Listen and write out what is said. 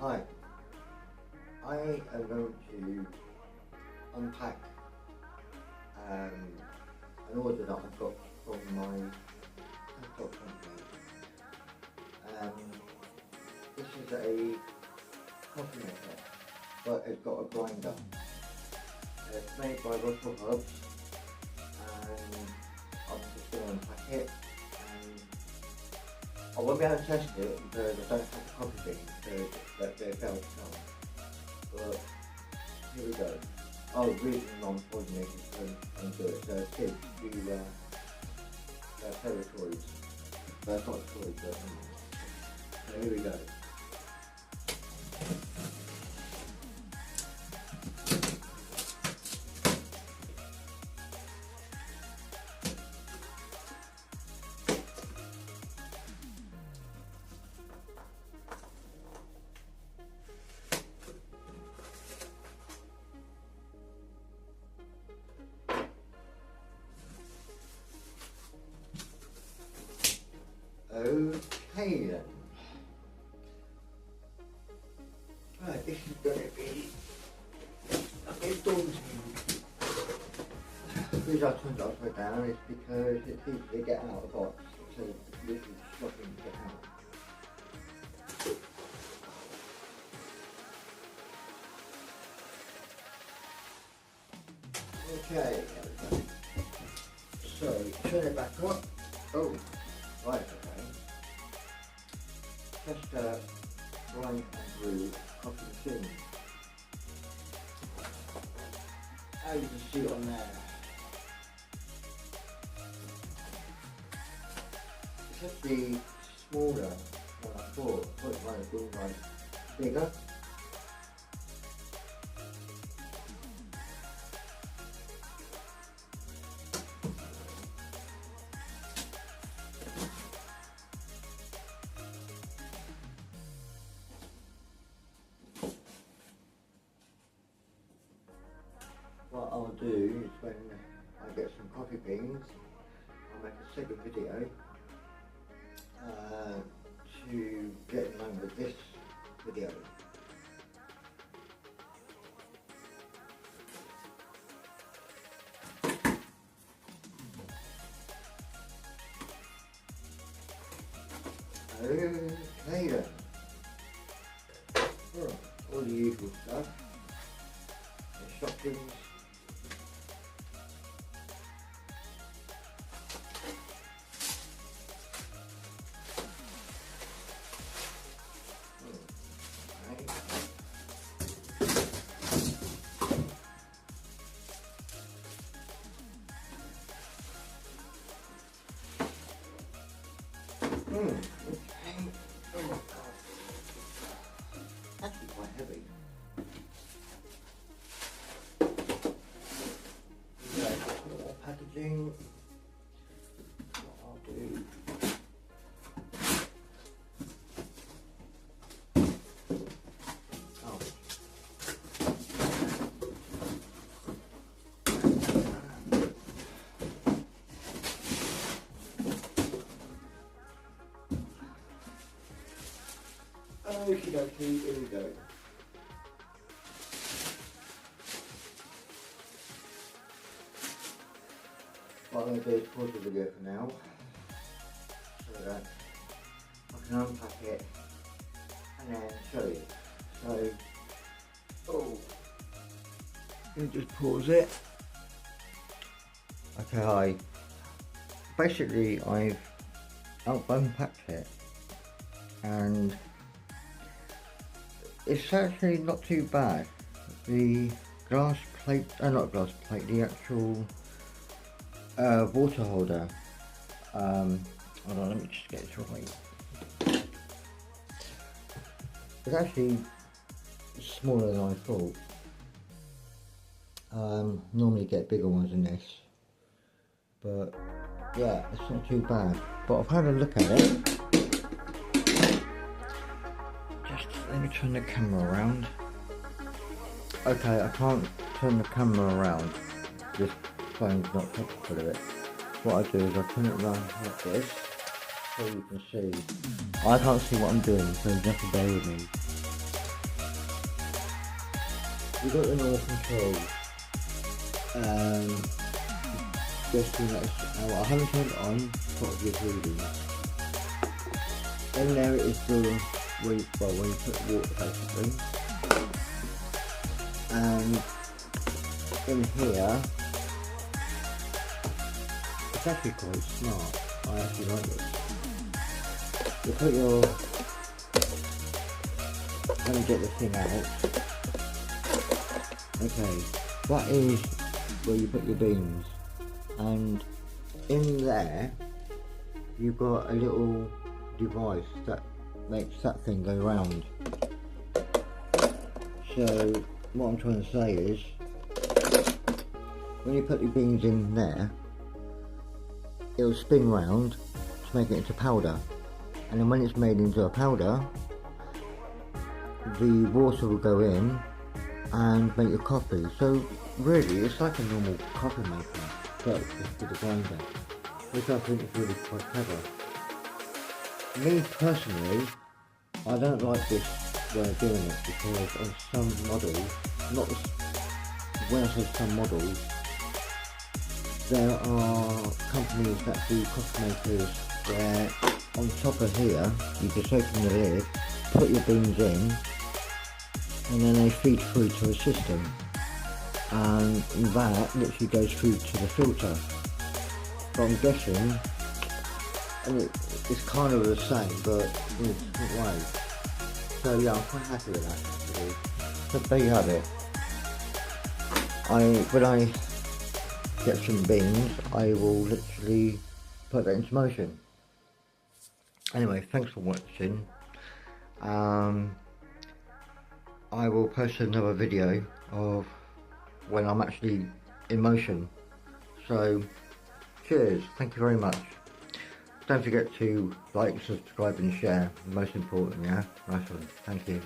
Hi, I am going to unpack an order that I got from my laptop company. This is a coffee maker, but it's got a grinder. It's made by Russell Hubs, and I'm just going to unpack it. I won't be able to test it because I don't have the coffee bean because they're failed to come. But here we go. Oh, the reason I'm pointing it is to do it. So kids do play with toys. That's not toys, but so here we go. Okay then. Right, this is going to be a bit daunting. The reason I turned it upside down is because it's easy to get out of the box, so this is shocking to get out. Okay, there we go. So, turn it back up. Oh, right, okay. Tester grind and brew coffee machine. As you can see on there, it's actually smaller than I thought. I thought it might have been like bigger. What I'll do is when I get some coffee beans, I'll make a second video to get in line with this video. Okay then. All the usual stuff. Instructions. Okay. Oh my god. Actually quite heavy. Okay, more packaging. What I'll do. Oh. Okie dokie, here we go. What I'm going to do is pause the video for now, so that I can unpack it and then show you. So, let me just pause it. Okay, hi. Basically, I've unpacked it, and it's actually not too bad. The glass plate, not glass plate, the actual water holder. Hold on, let me just get this right. It's actually smaller than I thought. Normally get bigger ones than this, but yeah, it's not too bad. But I've had a look at it. Let me turn the camera around. Okay, I can't turn the camera around. This phone's not capable of it. What I do is I turn it around like this, so you can see. I can't see what I'm doing, so you have to bear with me. You've got the normal controls. Just to notice, I haven't turned it on, what is reading. Then there is the where you put water basically. And in here, it's actually quite smart. I actually like it. You put your, let me get the thing out. Okay, that is where you put your beans, and in there you've got a little device that makes that thing go round. So what I'm trying to say is, when you put your beans in there, it'll spin round to make it into powder, and then when it's made into a powder, the water will go in and make your coffee. So really it's like a normal coffee maker, but just with a grinder, which I think is really quite clever. Me personally, I don't like this way of doing it, because on some models, not when I say some models, there are companies that do coffee makers where on top of here you just open the lid, put your beans in, and then they feed through to a system, and that literally goes through to the filter. But I'm guessing, and it's kind of the same, but in a different way. So yeah, I'm quite happy with that actually. So there you have it. When I get some beans, I will literally put that into motion. Anyway, thanks for watching. I will post another video of when I'm actually in motion. So, cheers, thank you very much. Don't forget to like, subscribe and share, most important, yeah? Nice one, thank you.